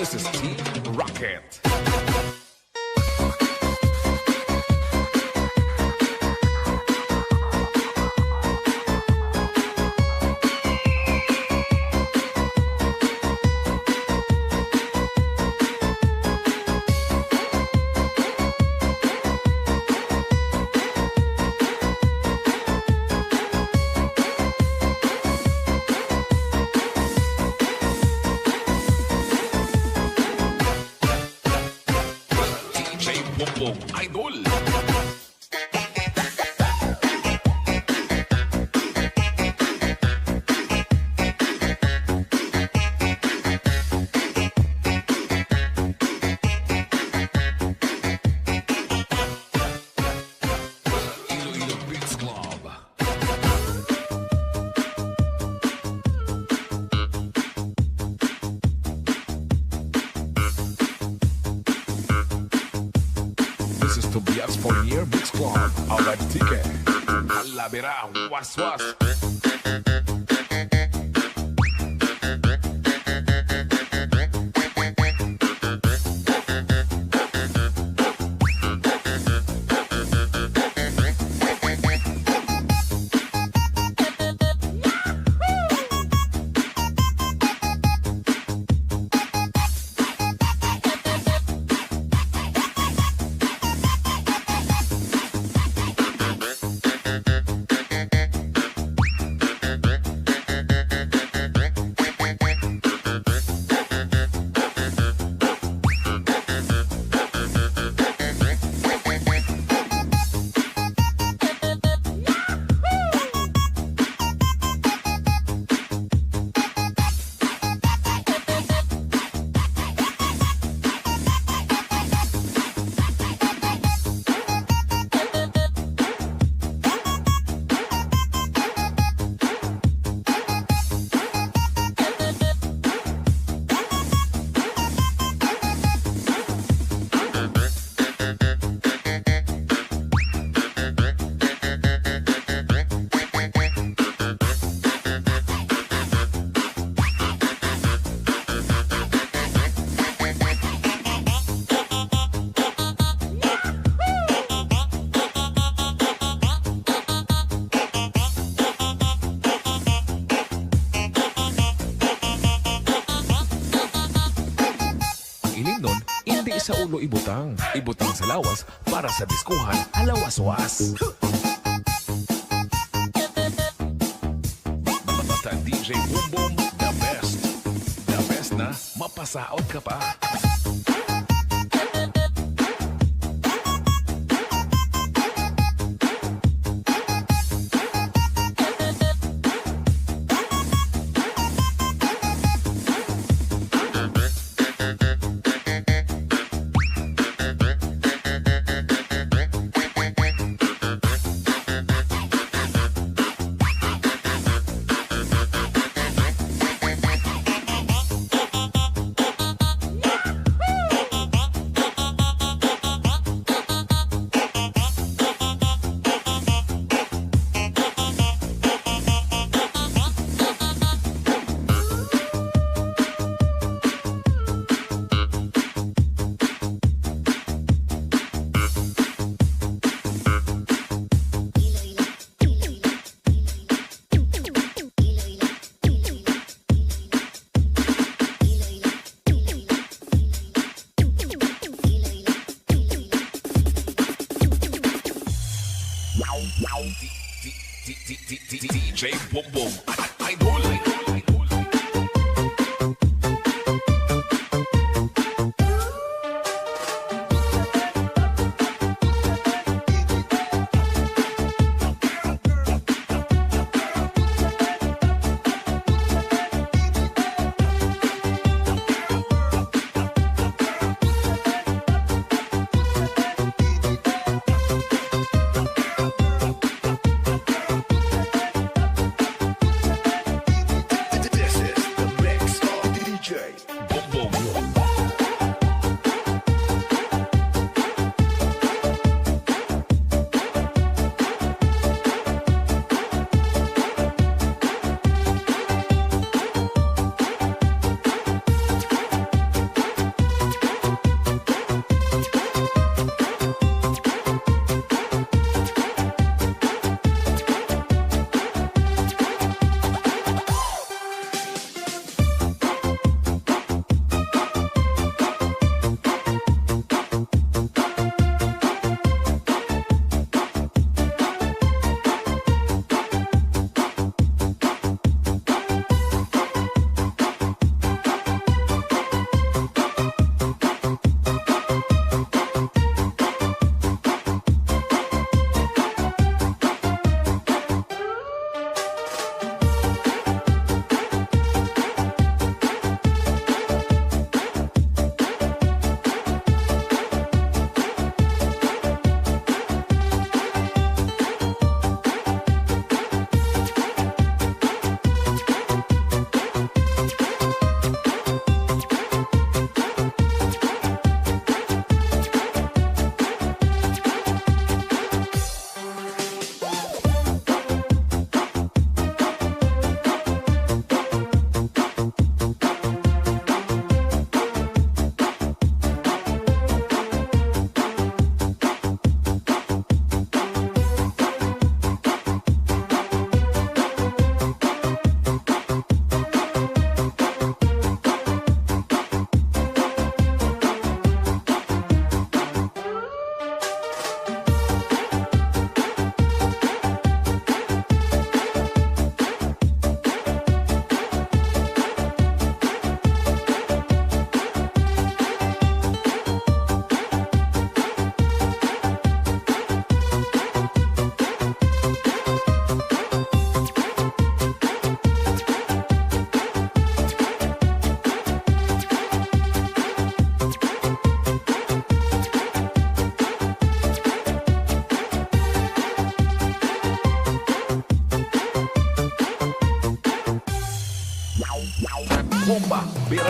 This is Team Rocket. Idol. Iloilo Beats Club. This is Tobias Fournier Mix Club. Ahora el ticket. La verá, was was. Hindi sa ulo ibutang, ibutang sa lawas para sa diskuhan alawas-was. Basta DJ Boom Boom, the best. The best na mapasaot ka pa. DJ Boom Boom, Idol.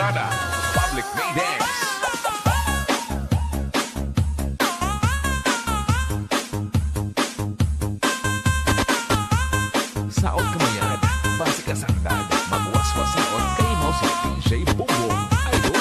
Estrada, Public Maidens. Saot kamayad, base ka sandad, magwaswas saot kay mo si DJ Bongbong Idol.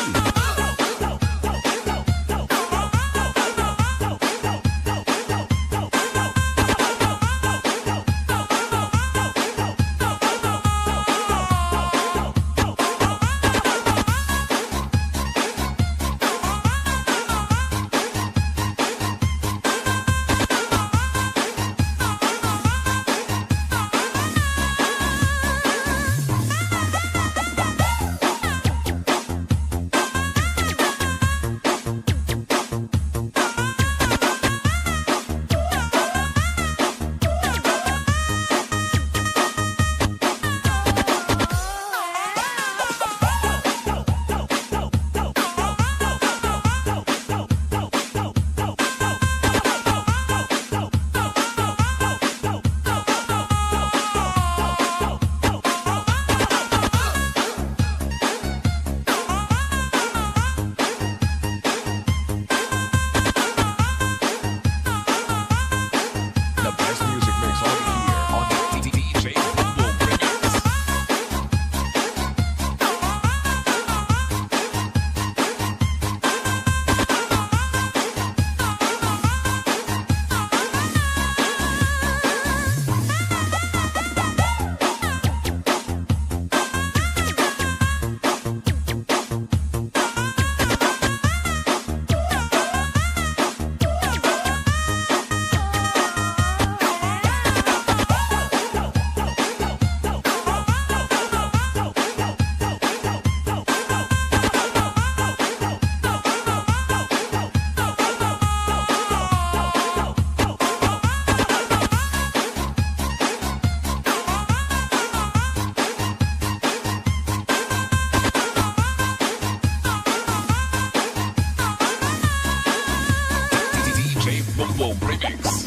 The best music mix only here on DJ Bongbong Remix. DJ Bongbong Remix.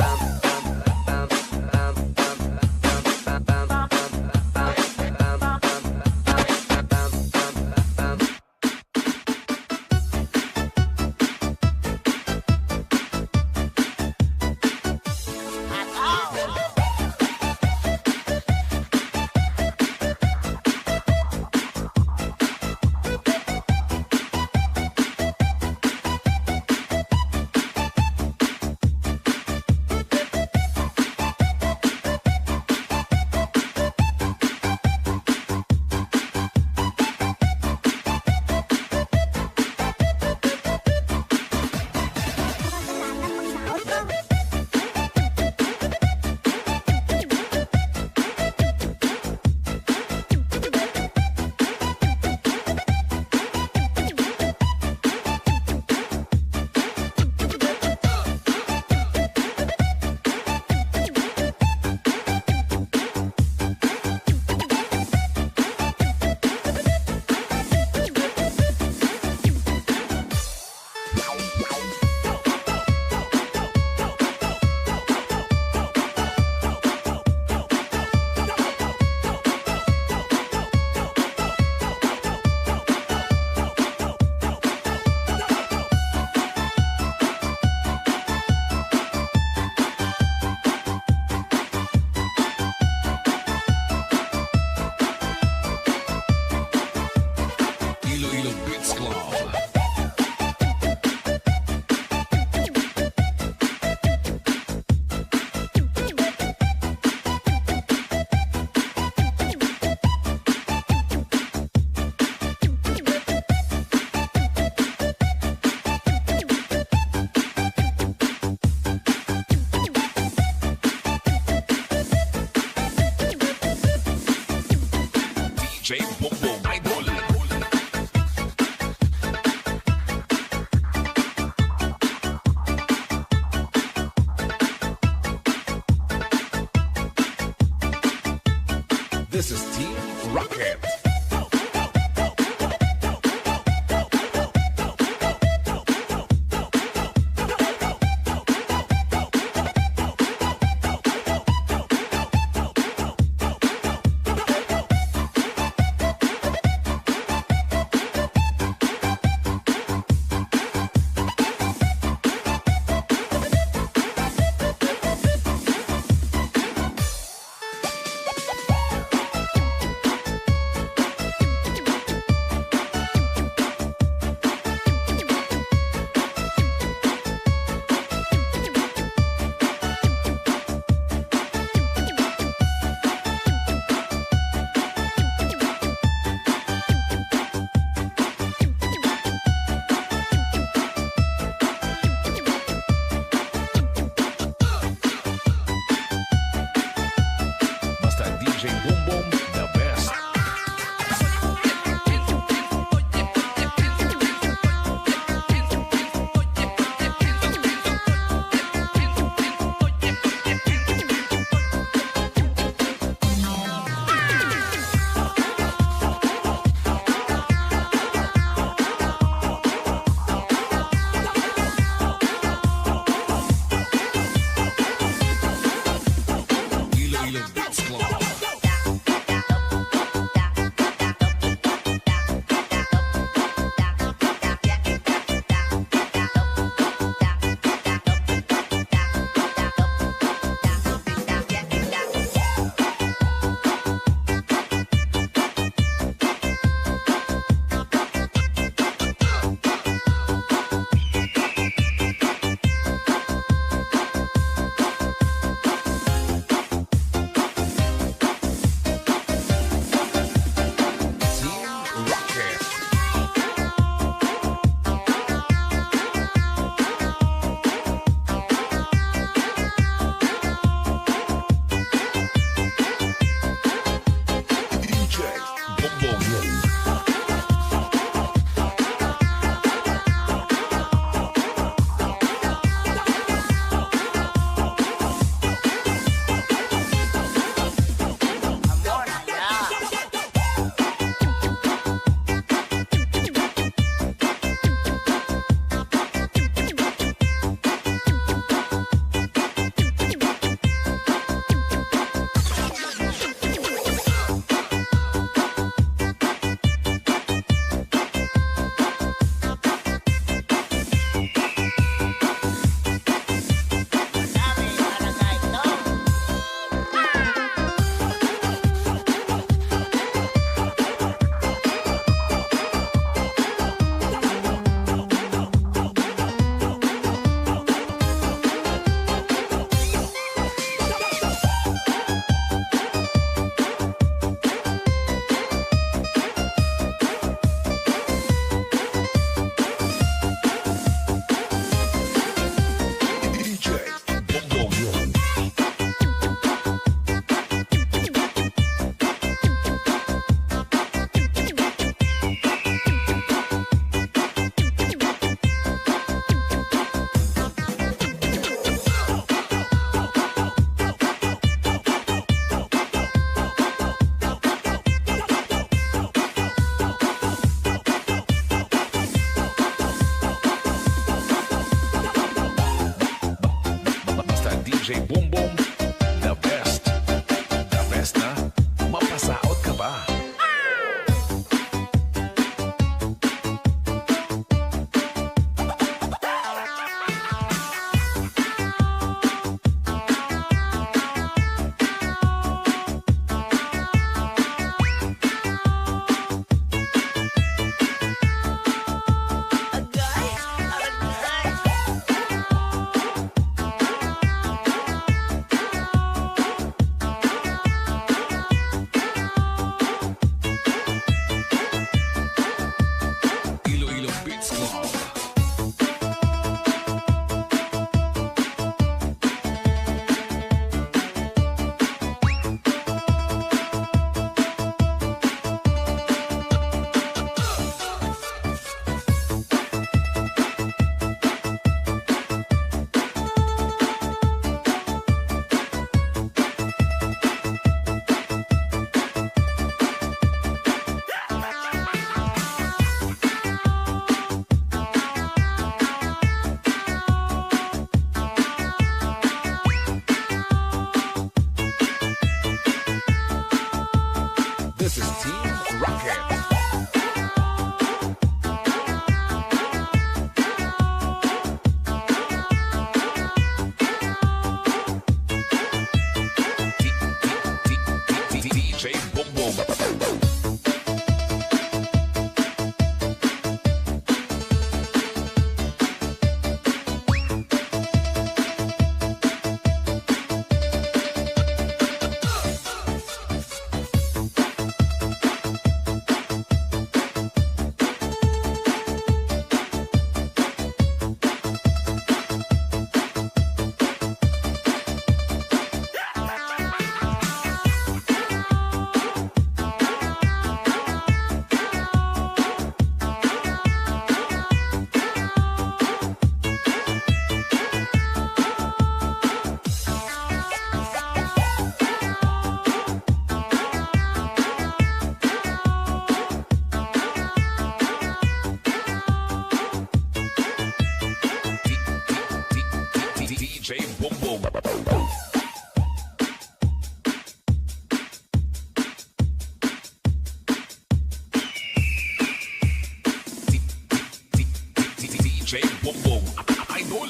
DJ Bongbong Idol.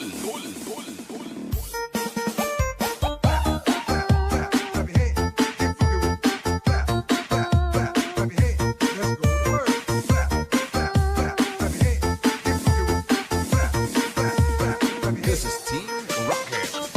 This is Team Rocket.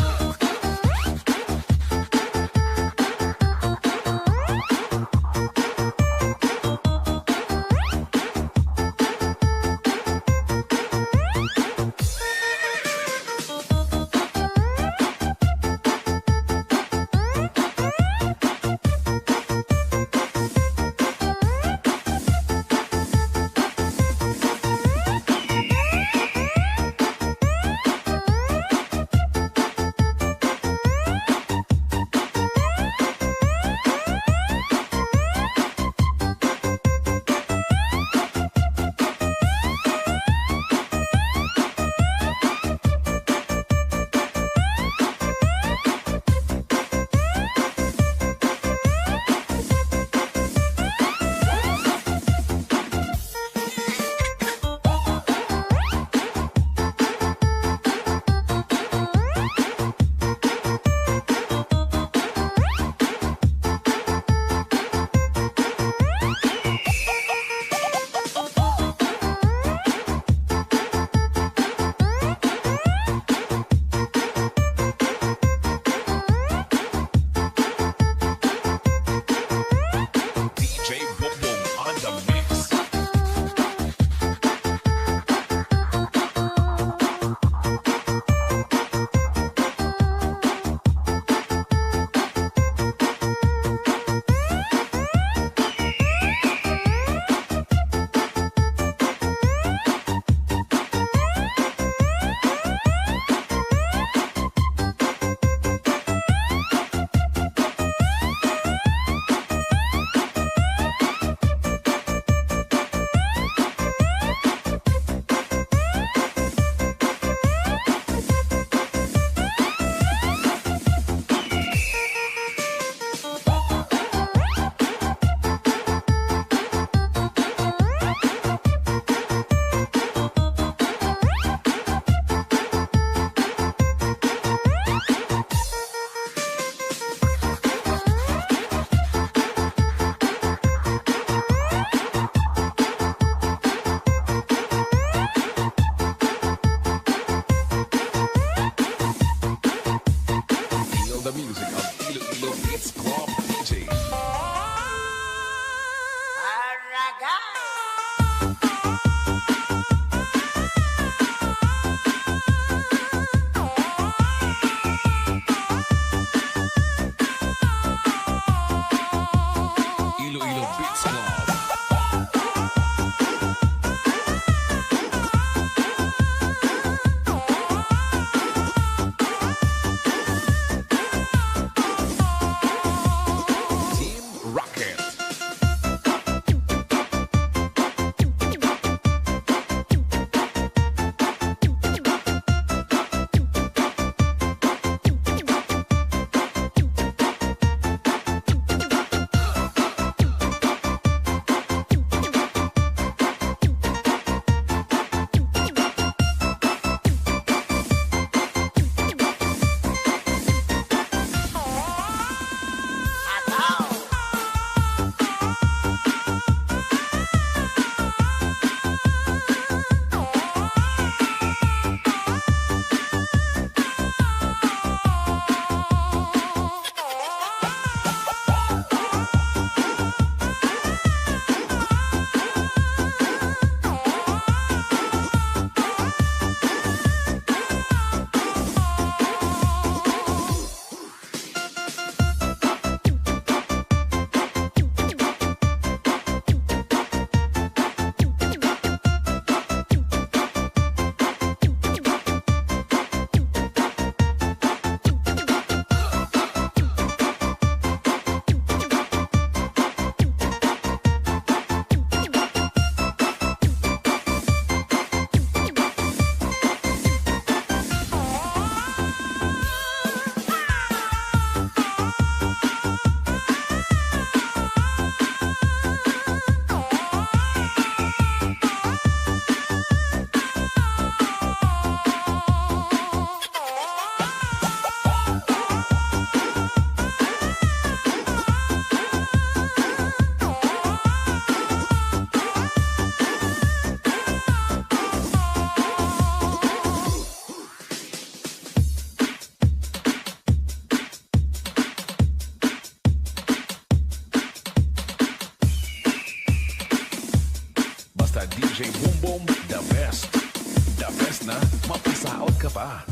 best na, mapasaot ka pa.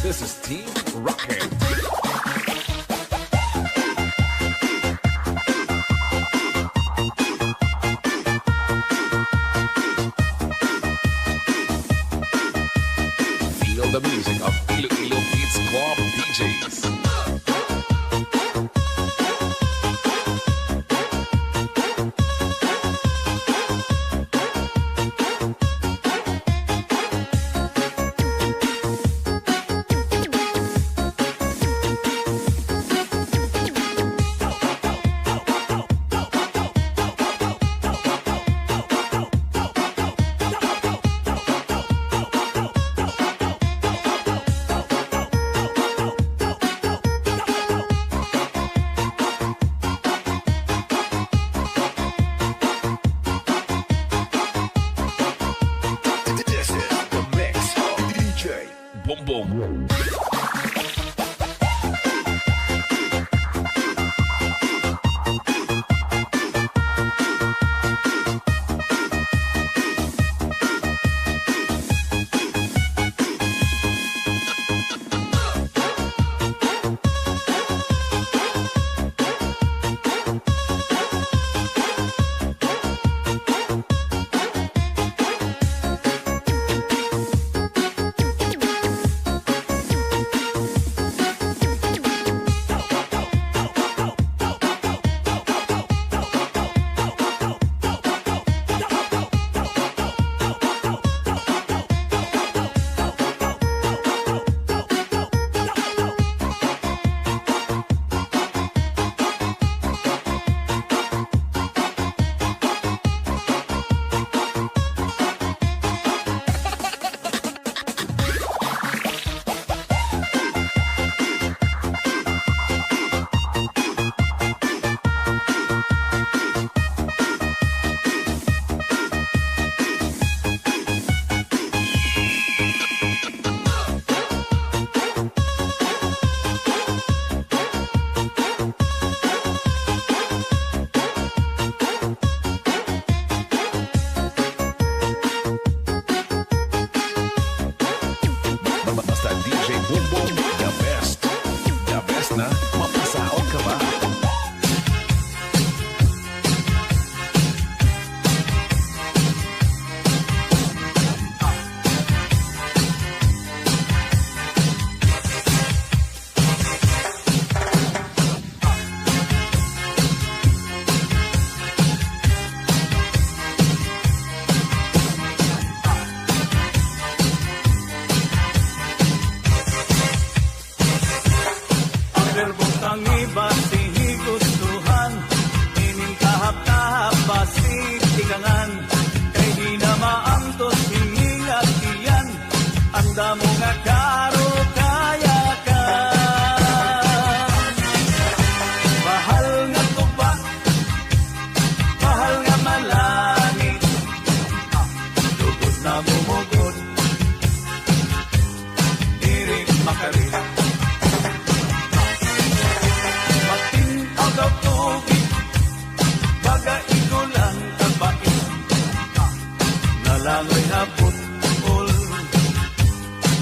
This is Team Rocket. Feel the music of Iloilo Beats Club DJs. Boom boom. Basta DJ Boom Boom, the best. The best na, mapasaot ka ba? Ang iba gustuhan, ining kahap-tahap basig tikangan, kay di na maantos hingilat iyan, ang damo nga karo kaya ka. Mahal nga tuba, mahal nga malangit, lugod na bumugod, diri makarilang. Nalangoy hapon ul,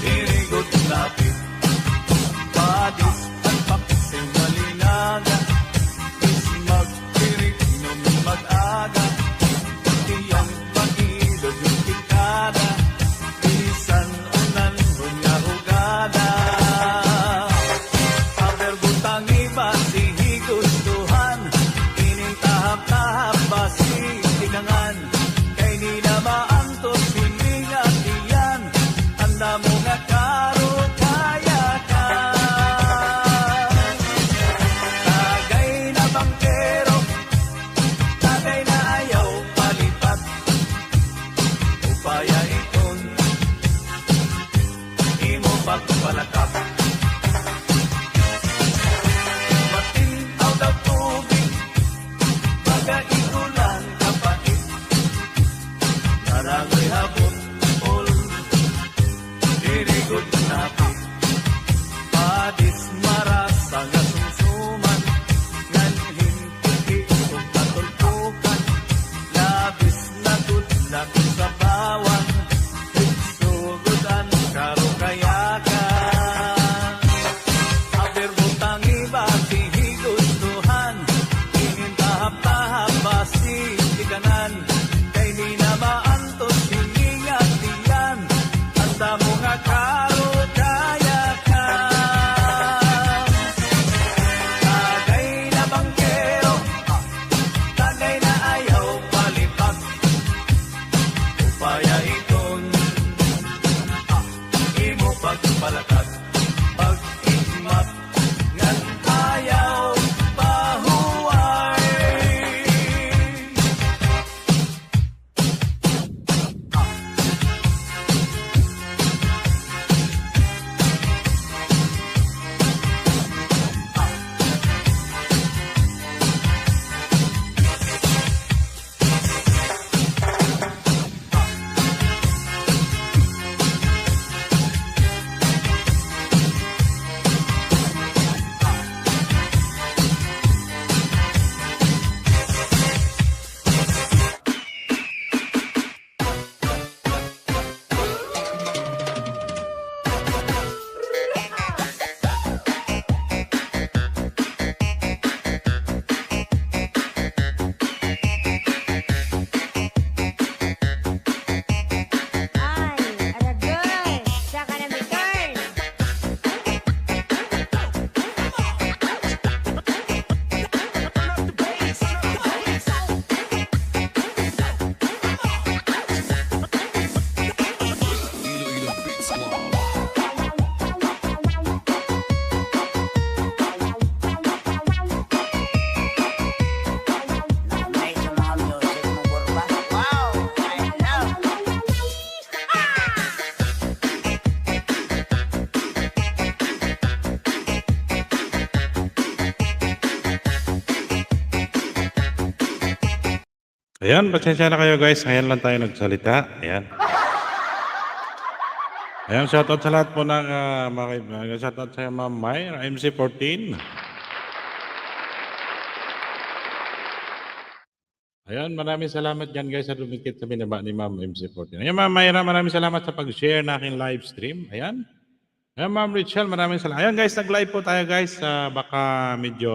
irigot lapit, padis at paksing malinaga, is magtirik nung mag-aga, tiyang pag-ilog yung pikada, isan unan hunya hugada. Aber butang iba sihi gustuhan, ining tahap-tahap basi tinangan, kay di na maan dako sa bawang, sugudan karo kayakan. Aber butang iba higustuhan, ingin tahap-tahap basi ikanan, kay di na maantos hiningat diyan, anda mo nga karo kayakan. Tagay na bangkero, tagay na ayaw palipat, upaya ikon, imo pagpalakat, pag-igmat, ngan ayaw pahuway. Ay, aragay, saka na may turn. Iloilo Beats Club. Nice yung mga music mo, Burba. Wow! I love! Ayan, pasensya na kayo guys. Ayan lang tayo nagsalita. Ayan. Ayan, shoutout sa lahat po ng mga kaibigan. Shoutout sa Ma'am May, MC14. Ayan, maraming salamat dyan guys sa dumikit sa binaba ni Ma'am MC14. Ayan, Ma'am Mayra, maraming salamat sa pag-share na aking live stream. Ayan. Ayan, Ma'am Richelle, maraming salamat. Ayan guys, nag-live po tayo guys. Baka medyo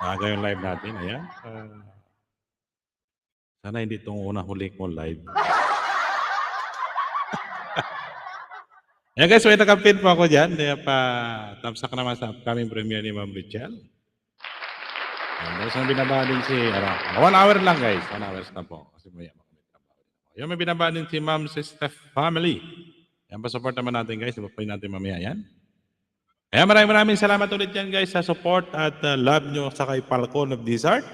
aga yung live natin. Ayan. Sana hindi itong unang-huli ko live. Ayan guys, may nakapin po ako dyan. Kaya tamsak naman sa upcoming premiere ni Ma'am Richelle. Ayan, guys, may binaba din si, 1 hour lang guys. 1 hours na po. Kasi may trabaho. Ayan, may binaba din si Ma'am Steph Family. Ayan, pa-support naman natin guys. Iba natin mamaya yan. Ayan, maraming salamat ulit yan guys sa support at love nyo sa kay Falcon of Desert.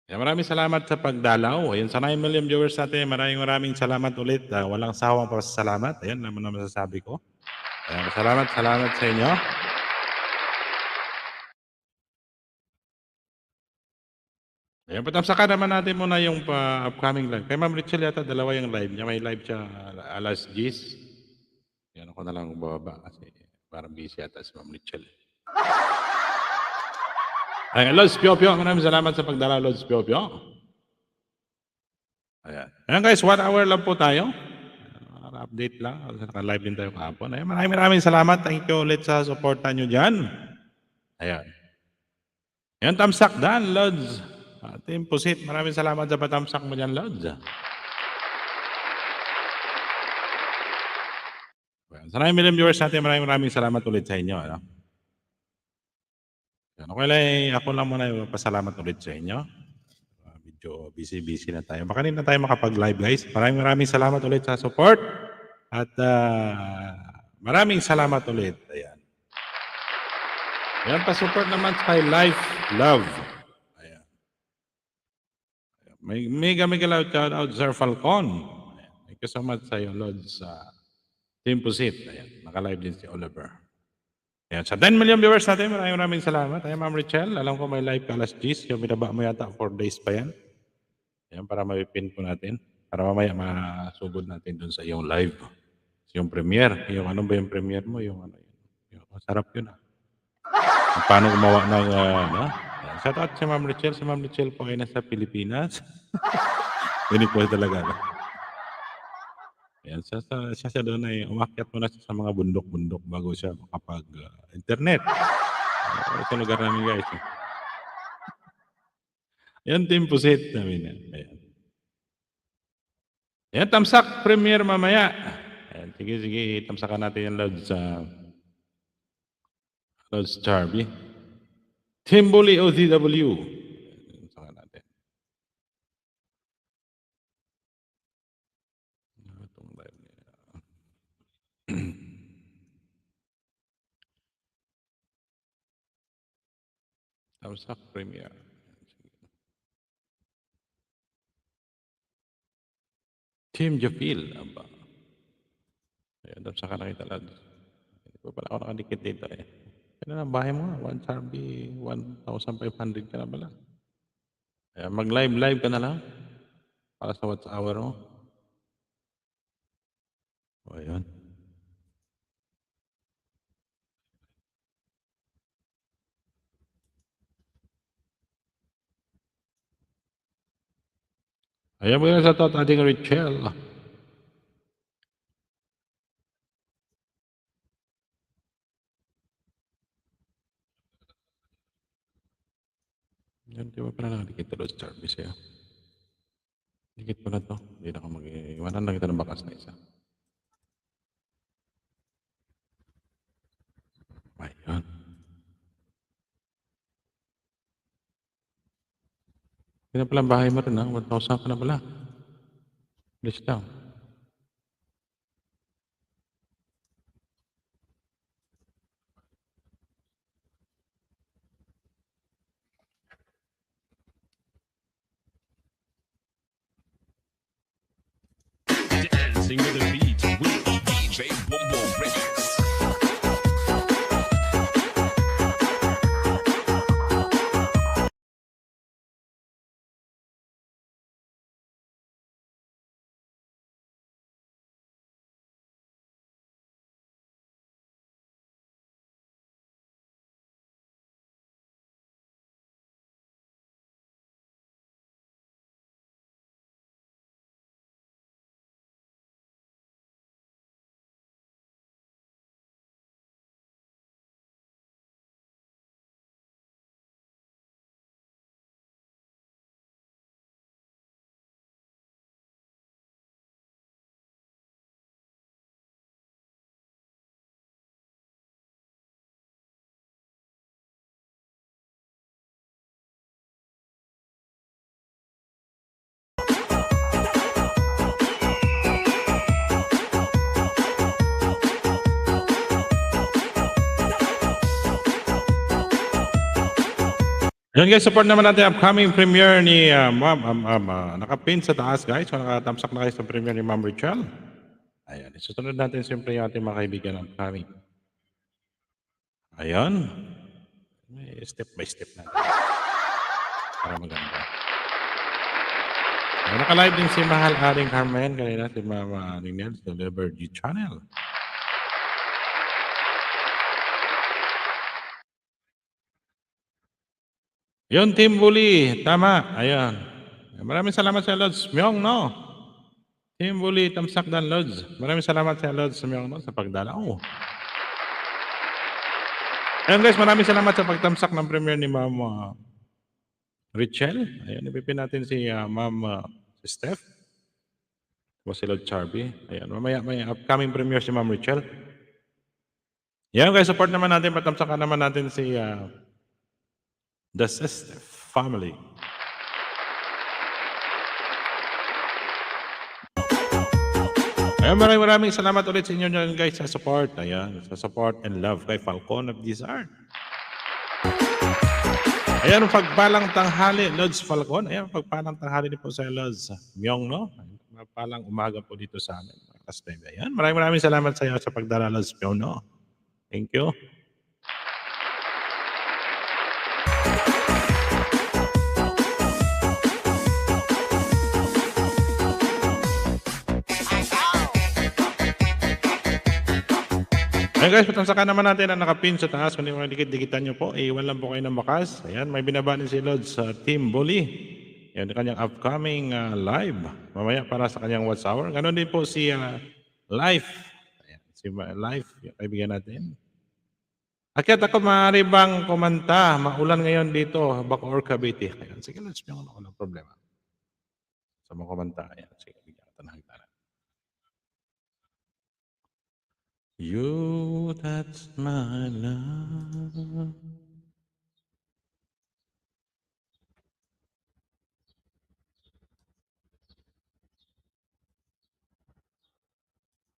Ayan, maraming salamat sa pagdalaw. Ayan, sa 9 million viewers natin, maraming salamat ulit. Walang sawang pasasalamat. Ayan, naman na masasabi ko. Ayan, salamat sa inyo. Ayan, patamsakan naman natin muna yung upcoming live. Kay Ma'am Richelle yata, dalawa yung live niya. May live siya alas 10. Ayan, ako na lang bumaba kasi parang busy yata si Ma'am Richelle. Ayan, Lods Pio-Pio, maraming salamat sa pagdala, Lods Pio-Pio. Ayan. Ayan guys, 1 hour lang po tayo. Update lang. Naka-live din tayo kahapon. Ayan, maraming salamat. Thank you ulit sa supportan nyo dyan. Ayan. Ayan, tamsak dan, Lods. Team Pusit, maraming salamat sa patamsak mo dyan, Lods. Sa 9 million viewers natin, maraming salamat ulit sa inyo. Ano? Okay lang, ako lang muna pasalamat ulit sa inyo. Medyo busy na tayo. Baka rin na tayo makapag-live guys. Maraming salamat ulit sa support. At maraming salamat ulit. Ayan. Ayan, pa-support naman kay Life Love. Mega loud shout out Sir Falcon. Thank you so much sa iyo, Lord, sa Team Pusit. Ayan, naka-live din si Oliver. Ayan, sa 10 million viewers natin, maraming salamat. Ayan, Ma'am Richelle, alam ko may live ka alas 10. Yung binaba mo yata 4 days pa yan. Ayan, para mapipin po natin. Para mamaya masugod natin dun sa iyong live. Yung premiere. Yung ano ba yung premiere mo? Yung ano yun. Yung, sarap yun ah. Paano gumawa ng, ano, shout out si Ma'am Richelle. Si Ma'am Richelle po ay nasa Pilipinas. Ganun po talaga, no? Ayan, siya doon ay umakyat muna siya sa mga bundok-bundok bago siya makapag-internet. Sa lugar namin, guys, eh. Ayan, Team Pusit namin yan. Ayan. Ayan, tamsak premiere mamaya. Ayan, sige, tamsakan natin yung Lods Charby. Team Bully OTW. Tamsakan natin. Itong live niya. Tamsak premiere. Team Jafil. Aba. Ayan, tamsakan na kita, Lods. Hindi pa pala ako nakadikit dito, eh. Ano na, bahay mo nga, 1 Charby, 1,500 ka na pala. Ayan, mag-live ka na lang para sa watch hour mo. O, ayan. Ayan mo yun sa tot ating Richelle. Yan, di ba pala nakadikit to Lods Charby sa'yo? Dikit ko na to. Hindi na ako mag-iwanan lang kita ng bakas na isa. Ayan. Hindi na pala ang bahay mo rin, ha? 1,000 ka na pala. Please lang. Dancing with the beat with DJ Boom Boom Records. Yan guys, support naman natin upcoming premiere ni nakapin sa taas guys. So nakatamsak na kayo sa premiere ni Ma'am Richelle. Ayan, isusunod natin siyempre yung ating mga kaibigan upcoming. Ayan. May step by step natin. Para maganda. Ayan, naka-live din si Mahal Aring Carmen. Kanina si Mama Ninel sa Liberty Channel. Yun, Team Bully. Tama. Ayan. Maraming salamat sa Lods Myong, no? Team Bully, tamsak dan Lods. Maraming salamat sa Lods Myong, no? Sa pagdalaw. Ayan guys, maraming salamat sa pagtamsak ng premiere ni Ma'am Richelle. Ayan, ipipin natin si Ma'am si Steph. O si Lord Charby. Ayan, mamaya may upcoming premiere si Ma'am Richelle. Ayan guys, support naman natin, patamsakan naman natin si The Sister Family. Ayan, maraming salamat ulit sa inyo guys sa support. Ayan, sa support and love kay Falcon of Desire. Ayan, pagpalang tanghali, Lods Falcon. Ayan, pagpalang tanghali din po sa Lods Myong, no? Pagpalang umaga po dito sa amin. Ayan, maraming salamat sa iyo sa pagdala, Lods Myong, no? Thank you. Ayan guys, patamsakan naman natin ang nakapin sa taas. Kung hindi mo dikit-dikitan nyo po, iwan lang po kayo ng bakas. Ayan, may binaba din si Lods sa Team Bully. Ayan, kanyang upcoming live. Mamaya para sa kanyang watch hour. Ganon din po si Life. Ayan, si Life, yung kaibigan natin. Akyat ako, maaari bang kumanta? Maulan ngayon dito, Bacoor, Cavite. Ayan, sige, Lods, walang problema. Sa mga kumanta. Ayan, sige, bigyan ka ng hagdanan. You, that's my love.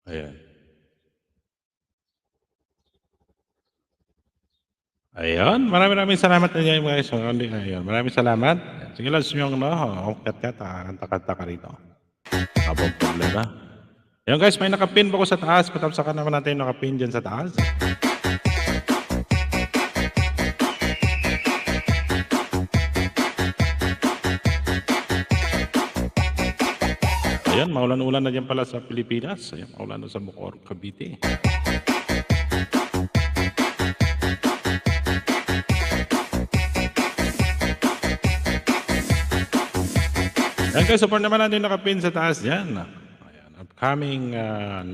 Ayan. Ayun, maraming salamat na niya guys. Ayun, maraming salamat. Sige lang, yung kat-kat, kanta-kanta ka rito. Habang problema. Ayun guys, may nakapin po ko sa taas. Patapsakan naman natin yung nakapin dyan sa taas. Ayan, maulan-ulan na dyan pala sa Pilipinas. Ayan, maulan na sa Bacoor, Cavite. Ayan guys, support naman natin nakapin sa taas dyan. Ayan, upcoming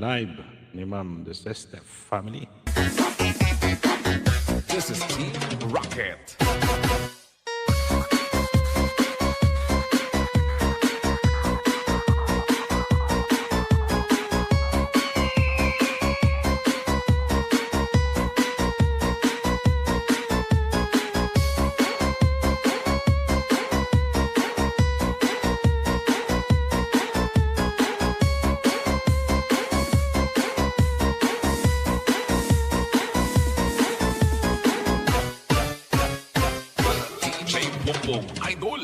live ni Ma'am the Step family. This is Team Rocket. DJ Bongbong Idol.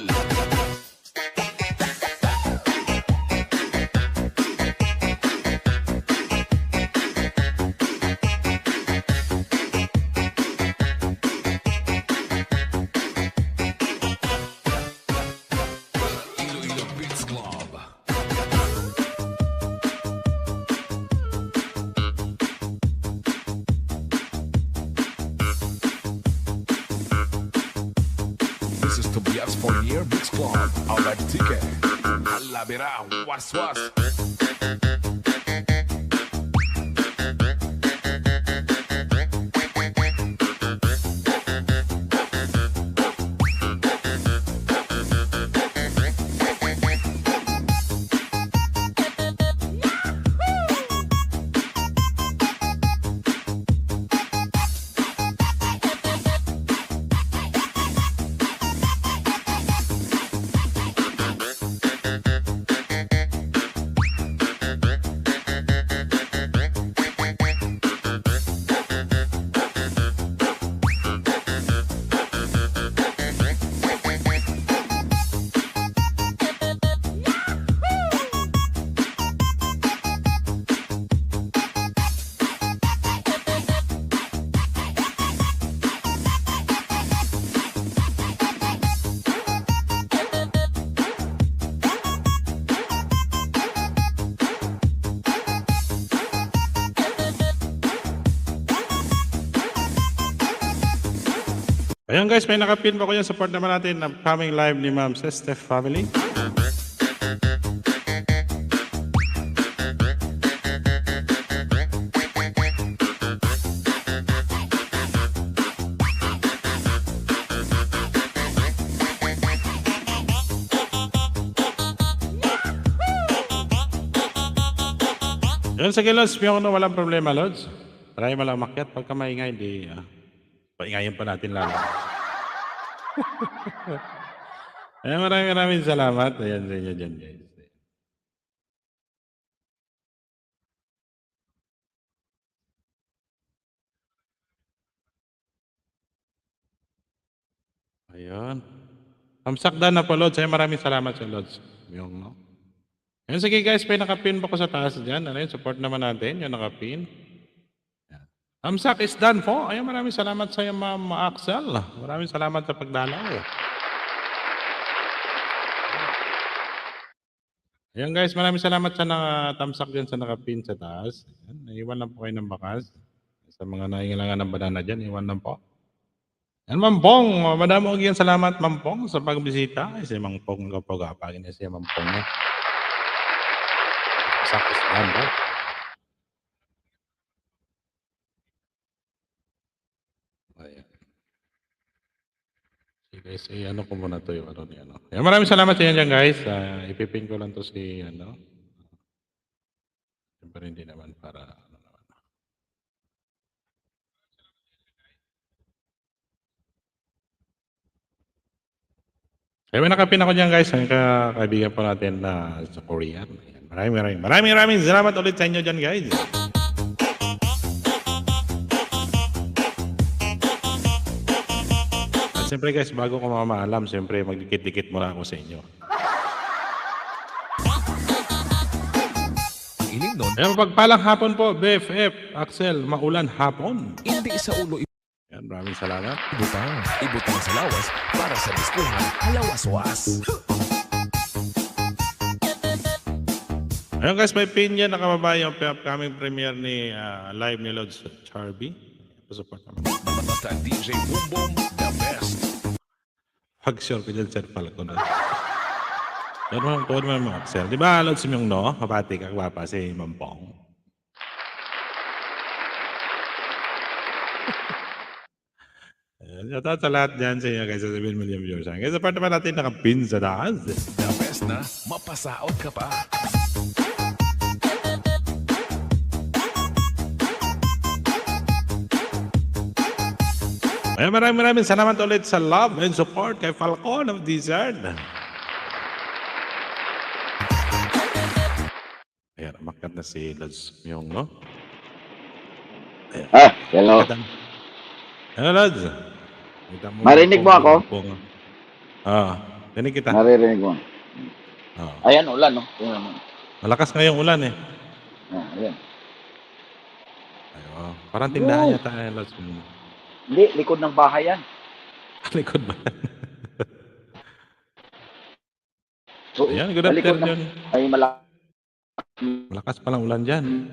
Iloilo Beats Club. This is Tobias Fournier Beats Club. Our ticket. Alabera, was. Ayan guys, may nakapin pa ko yan. Support naman natin upcoming live ni Ma'am Step family. Yun sa Lods, walang problema, Lods. Try mo lang makyat. Pagka maingay, di paingayin pa natin lalo. Ayan, maraming salamat. Ayan sa inyo dyan, guys. Ayun. Tamsakdan na po, Lods. Ayan, maraming salamat sa Lods. Yung, no? Ayan, sige guys, may nakapin pa ko sa taas dyan. Ano yun, support naman natin, yung nakapin. Tamsak is done po. Ayan, maraming salamat sa iyo, Ma'am Axel. Maraming salamat sa pagdalaw. Ayan guys, maraming salamat sa nakatamsak dyan sa nakapin sa taas. Ayan, naiwan lang po kayo ng bakas. Sa mga nangangailangan ng banana dyan, iwan lang po. Yan, Mampong. Madamo og salamat, Mampong, sa pagbisita. Ay, si Mampong nga po gapagin niya siya, Mampong niya. Sakos lang po. Ayan. Sige guys, ano ko muna to yung ano ni ano. Yan, maraming salamat sa inyo dyan guys. Ipipin ko lang to si ano. Siyempre hindi naman para ano naman. Kaya may nakapin ako dyan guys. Ang kaibigan po natin na sa Korean. Ayan. Maraming salamat ulit sa inyo dyan guys. At siyempre guys, bago ko mamaalam, siyempre magdikit-dikit muna ako sa inyo. Iling nun, Ayan, pagpalang hapon po, BFF, Axel, maulan hapon. hindi sa ulo Ayan, maraming salamat. ibutang sa lawas para sa diskuhan halawas-was. Ayun guys, may pin yan, nakababa yung upcoming premiere ni live ni Lods Charby. Support naman. Basta DJ Boom Boom, the best. Pag-sure ko dyan, Sir Falcon. Tuwan mo mga Axel. Di ba, Lods yung no? Mabati ka, kwapa si Mampong. Shoutout sa lahat dyan sa inyo guys, sa 7 million viewers. Guys, sa part naman natin nakapin sa taas. The best na, mapasaot ka pa. Ay, maraming salamat ulit sa love and support kay Falcon of Desert. Ayan, umakyat na si Lods yung, no? Ah, hello. Hello, Lods. Marinig mo ako? Rinig kita. Naririnig mo. Ayan, ulan, no? Malakas ngayong ulan eh. Ayan. Ayo, parang tindahan yata eh, Lods. Hindi, likod ng bahay yan. Likod ba? So, Ayan, good sa likod afternoon. Ay, Malakas palang ulan dyan.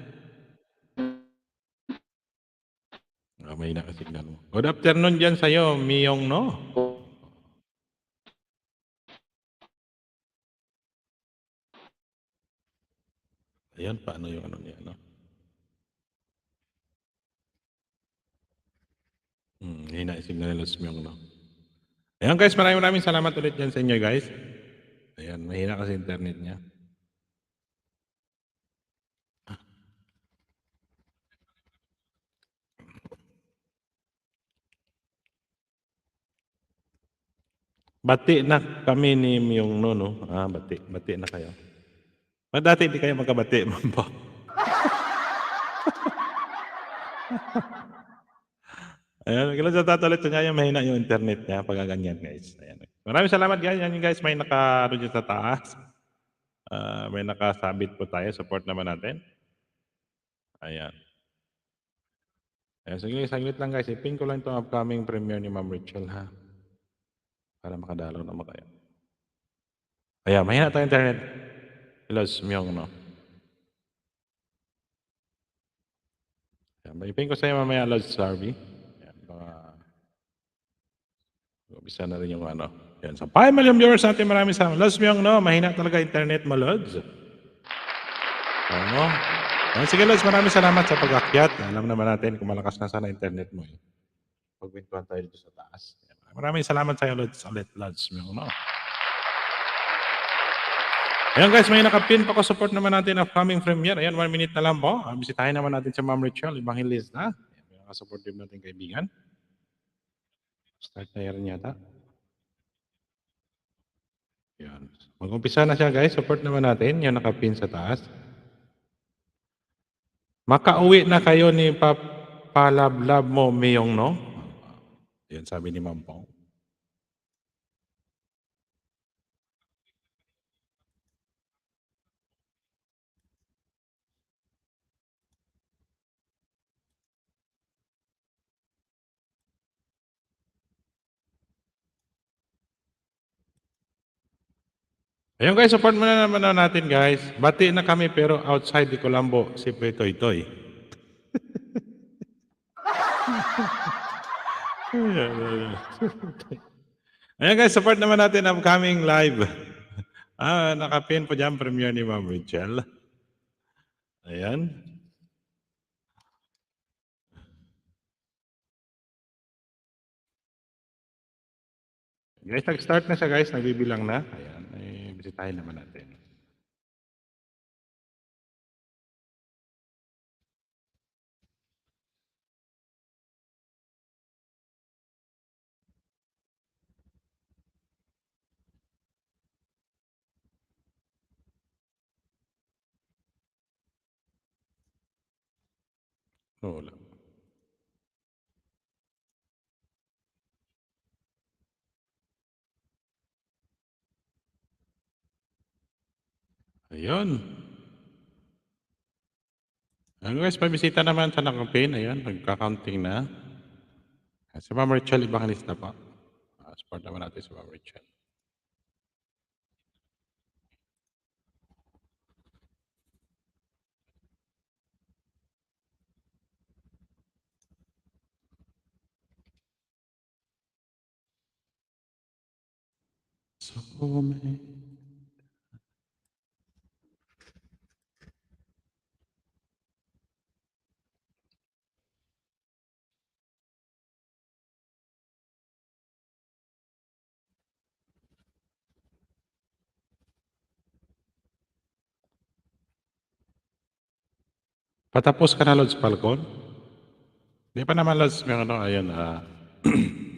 May nakasignal mo. Good afternoon dyan sa'yo, Miyong, no? Ayan, paano yung ano niya, no? Hina yung signal ni Los Miyong, no? Ayan guys, maraming salamat ulit dyan sa inyo guys. Ayan, mahina kasi internet niya. Bati na kami ni Miyong no? Bati na kayo. Dati di kayo magkabati, Mambo. Ayan, kailan sa tatulit sa niya, mahina yung internet niya pag ganyan guys. Ayan. Maraming salamat guys. Yan guys, may naka dyan sa taas. May nakasabit po tayo. Support naman natin. Ayan. Ayan, saglit lang guys. Ipin ko lang itong upcoming premiere ni Ma'am Rachel ha. Para makadalaw naman kayo. Ayan, mahina tayo internet. Los Myong, no? Ayan, ipin ko sa iyo mamaya, Los Sarby. Ayan, umpisa na rin yung ano. Ayan, sa 5 million viewers natin, maraming salamat. Los Myong, no? Mahina talaga internet mo, Lods. Ano? Ayan, sige, Lods, maraming salamat sa pag-akyat. Alam naman natin kung malakas na sana internet mo. Pagpintuan tayo dito sa taas. Ayan, maraming salamat sa iyo, Lods. Ulit, Lods Myong, no? Ayan guys, may nakapin pa ko support naman natin upcoming premiere. Ayan, 1 minute na lang po. Bisitahin naman natin si Ma'am Rachel, Evangelista. Ayan, may nakasupport din natin kaibigan. Start na rin yata. Ayan. Mag-umpisa na siya guys, support naman natin. Yung nakapin sa taas. Makauwi na kayo ni Papalablab mo, Miyong, no? Ayan, sabi ni Ma'am Pong. Ayun guys, support muna naman natin guys. Bati na kami pero outside di Colombo, si Toy Toy. Ayan guys, support naman natin upcoming live. Nakapin po dyan, premiere ni Ma'am Rachel. Ayan. Guys, nag-start na siya guys, nagbibilang na. Ayan, bisitahin naman natin. Wala. Ayun. Ayan guys, pabisita naman sa campaign. Ayan, nagka-counting na. Si Ma'am Rachel, ibang lista pa. Support naman natin si Ma'am Rachel. So many. Patapos ka na, Lods Falcon? Di pa naman, Lods. May ano, ayun.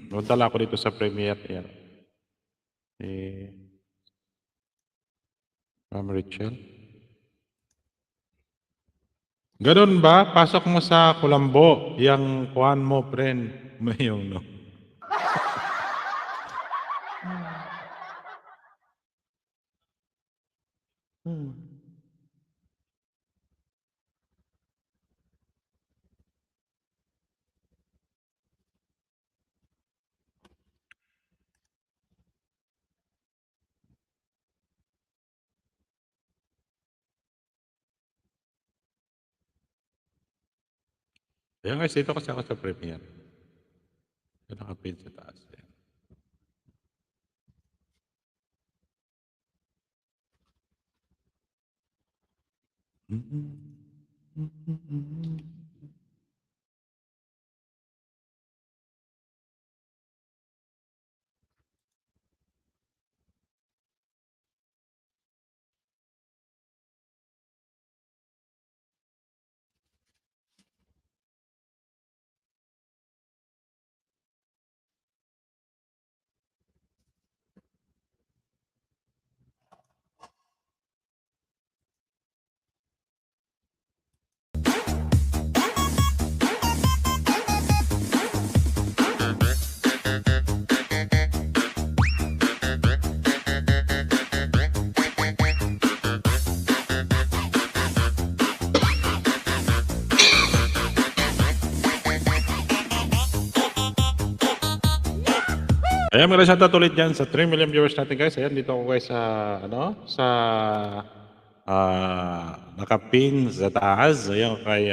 Nagdala ako dito sa premiere. Ayan. Ma'am Rachel. Ganun ba? Pasok mo sa Kulambo. Yang kuhan mo, friend. Mayong no. Ayan guys, dito kasi ako sa premiere. Nakapin sa taas. Ayan. Ayan, magandang shoutout ulit dyan sa 3 million viewers natin guys. Ayan, dito ako guys sa, nakapin sa taas. Ayan, kay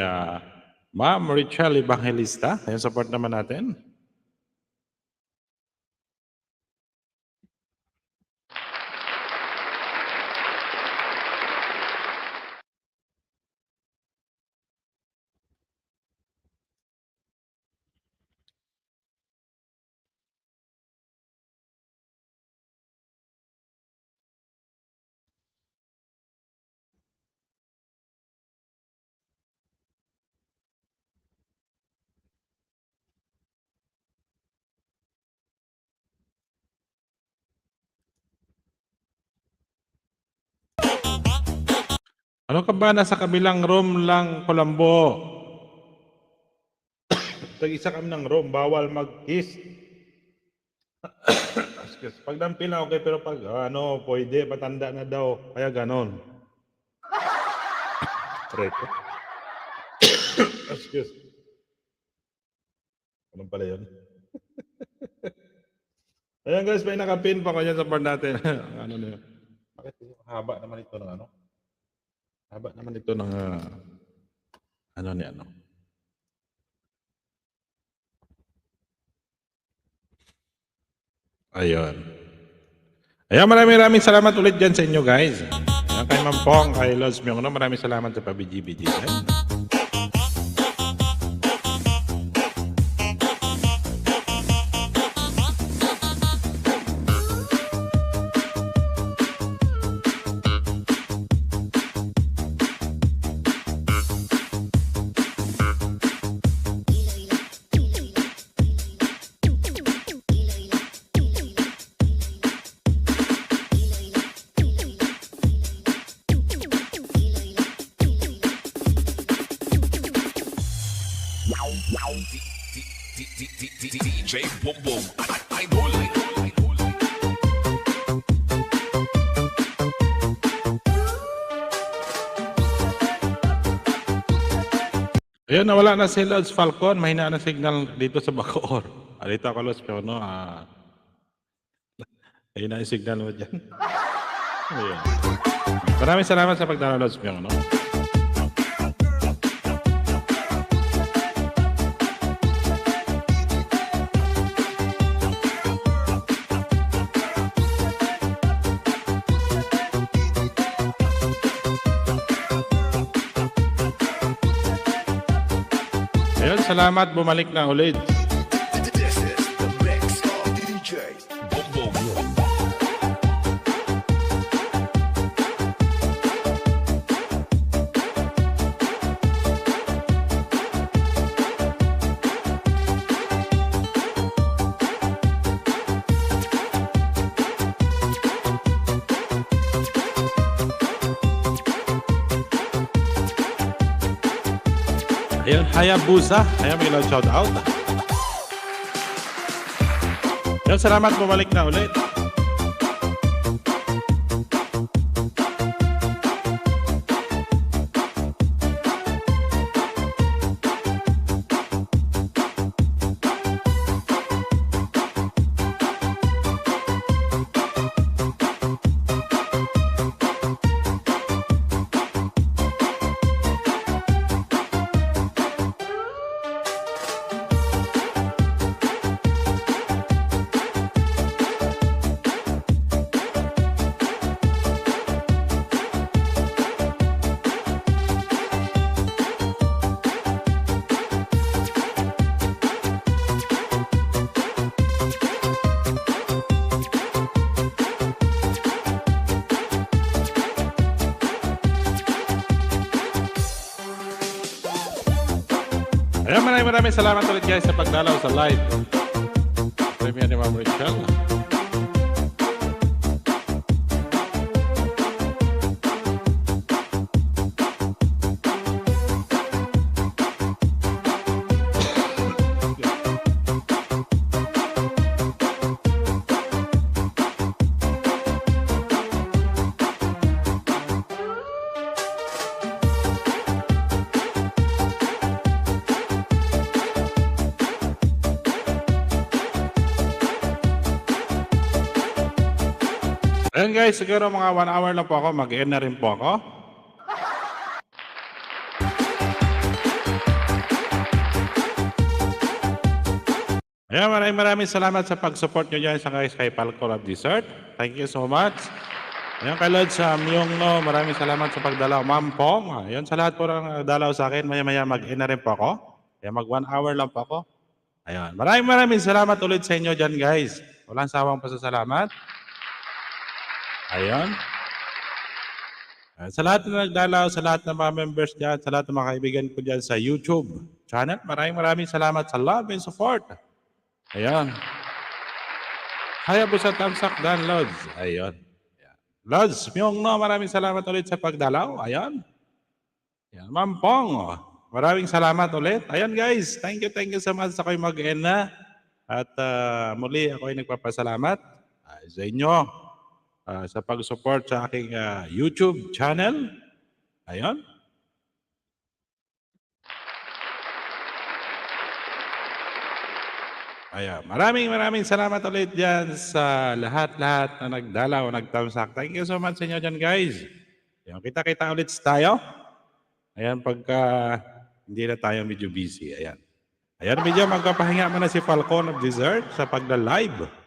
Ma'am Rachel Evangelista. Ayan, support naman natin. Ano ka ba? Nasa kabilang room lang, Kulambo. Tag-isa kami ng room, bawal mag-kiss. Pag dampil na okay, pero pag pwede, matanda na daw. Kaya ganon. Reto. Excuse. Anong pala yun? Ayan guys, may nakapin pa ko dyan sa board natin. Ano na yun? Bakit haba naman ito ng ano? Haba naman ito ng ano ni ano? Ayun. Ayan, maraming salamat ulit dyan sa inyo, guys. Ayan, kay Mampong, kay Lods Myong, no? Maraming salamat sa pabiji-biji. DJ Boom Boom. Idol. Ayun, nawala na si Lods Falcon. Mahina na signal dito sa Bacoor. Dito ako, Lods, pero no, mahina yung signal mo dyan. Ayun. Maraming salamat sa pagdala, Lods, pero no. Ayun, salamat. Bumalik na ulit. This is the mix of DJ Boom Boom. Ayun, Hayabusa. Ayun, may loud shout out. Ayun, salamat. Bumalik na ulit. Ayan, maraming salamat ulit guys sa pagdalaw sa live. Premiere ni Ma'am Rachel. Ayan guys, siguro mga 1 hour lang po ako, mag-end na rin po ako. Ayan, maraming salamat sa pag-support nyo dyan sa guys kay Falcon of Dessert. Thank you so much. Ayan kay Lord sa Myong, no, maraming salamat sa pagdalaw. Ma'am Pong, ayan sa lahat po ng dalaw sa akin, maya-maya mag-end na rin po ako. Ayan, mag 1 hour lang po ako. Ayan, maraming salamat ulit sa inyo dyan guys. Walang sawang pasasalamat. Ayan. Sa lahat na nagdalaw, sa lahat ng mga members dyan, sa lahat ng mga kaibigan ko dyan sa YouTube channel, maraming salamat sa love and support. Ayan. Hayabusa Tamsak Dan Lods. Ayan. Lods, Myong, no, maraming salamat ulit sa pagdalaw. Ayan. Ayan. Ma'am Pong, maraming salamat ulit. Ayan guys, thank you so much sa kayo mag-end na. At muli ako ay nagpapasalamat sa inyo. Sa pag-support sa aking YouTube channel. Ayan. Ayan. Maraming salamat ulit dyan sa lahat na nagdalaw, nagtamsak. Thank you so much sa inyo dyan guys. Ayan. Kita ulit tayo. Ayan, pagka hindi na tayo medyo busy. Ayan. Ayan, medyo magpapahinga mo na si Falcon of Dessert sa pagda-live.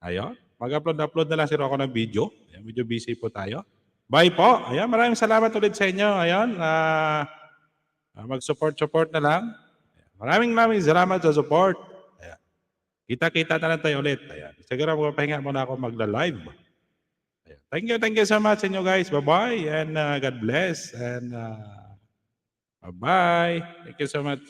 Ayun. Mag-upload na lang si Rocco ng video. Ayan, medyo busy po tayo. Bye po. Ayan, maraming salamat ulit sa inyo. Ayan, mag-support na lang. Maraming salamat sa support. Ayan. Kita-kita na lang tayo ulit. Ayan. Siguro magpapahinga muna ako magla-live. Ayan. Thank you so much sa inyo guys. Bye-bye and God bless and bye-bye. Thank you so much.